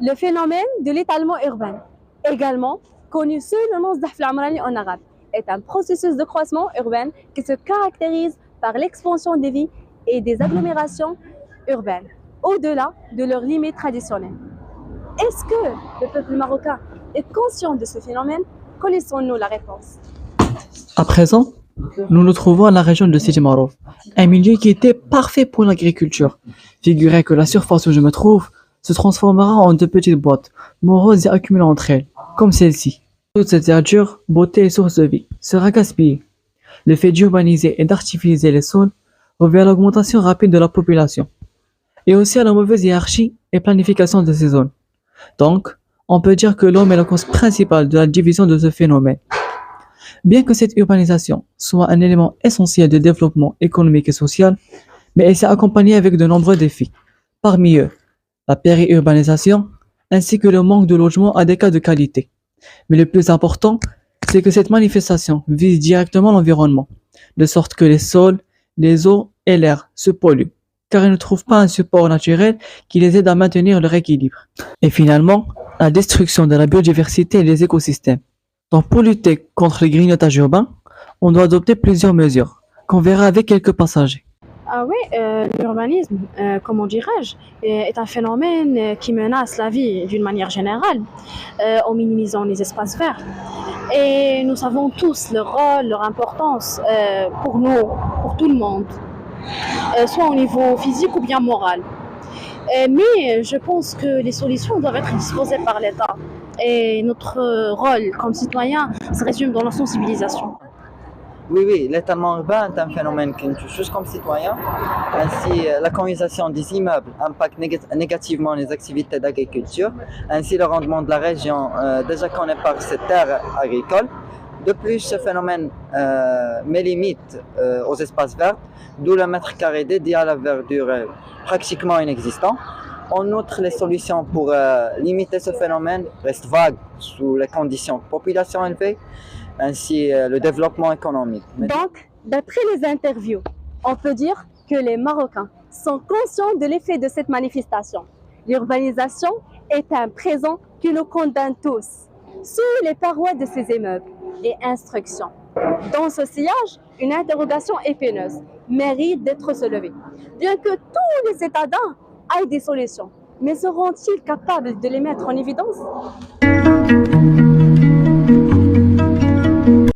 Le phénomène de l'étalement urbain, également connu sous le nom d'Zahf al-Amrani en arabe, est un processus de croissement urbain qui se caractérise par l'expansion des villes et des agglomérations urbaines, au-delà de leurs limites traditionnelles. Est-ce que le peuple marocain est conscient de ce phénomène? Connaissons-nous la réponse? À présent, nous nous trouvons à la région de Sidi Marouf, un milieu qui était parfait pour l'agriculture. Figurez que la surface où je me trouve se transformera en deux petites boîtes, moroses et accumulant entre elles, comme celle-ci. Toute cette verdure, beauté et source de vie, sera gaspillée. Le fait d'urbaniser et d'artificialiser les sols revient à l'augmentation rapide de la population, et aussi à la mauvaise hiérarchie et planification de ces zones. Donc, on peut dire que l'homme est la cause principale de la division de ce phénomène. Bien que cette urbanisation soit un élément essentiel de développement économique et social, mais elle s'est accompagnée avec de nombreux défis. Parmi eux, la périurbanisation, ainsi que le manque de logements adéquats de qualité. Mais le plus important, c'est que cette manifestation vise directement l'environnement, de sorte que les sols, les eaux et l'air se polluent, car ils ne trouvent pas un support naturel qui les aide à maintenir leur équilibre. Et finalement, la destruction de la biodiversité et des écosystèmes. Donc pour lutter contre le grignotage urbain, on doit adopter plusieurs mesures, qu'on verra avec quelques passagers. Ah oui, l'urbanisme, comment dirais-je, est un phénomène qui menace la vie d'une manière générale, en minimisant les espaces verts. Et nous savons tous leur rôle, leur importance pour nous, pour tout le monde, soit au niveau physique ou bien moral. Mais je pense que les solutions doivent être disposées par l'État. Et notre rôle comme citoyen se résume dans la sensibilisation. Oui, l'étalement urbain est un phénomène qui nous touche tous comme citoyens. Ainsi, la colonisation des immeubles impacte négativement les activités d'agriculture. Ainsi, le rendement de la région déjà connaît par ses terres agricoles. De plus, ce phénomène met limite aux espaces verts, d'où le mètre carré dédié à la verdure est pratiquement inexistant. En outre, les solutions pour limiter ce phénomène restent vagues sous les conditions de population élevée, ainsi le développement économique. Donc, d'après les interviews, on peut dire que les Marocains sont conscients de l'effet de cette manifestation. L'urbanisation est un présent qui nous condamne tous, sous les parois de ces immeubles et instructions. Dans ce sillage, une interrogation épineuse mérite d'être soulevée. Bien que tous les citadins aient des solutions, mais seront-ils capables de les mettre en évidence?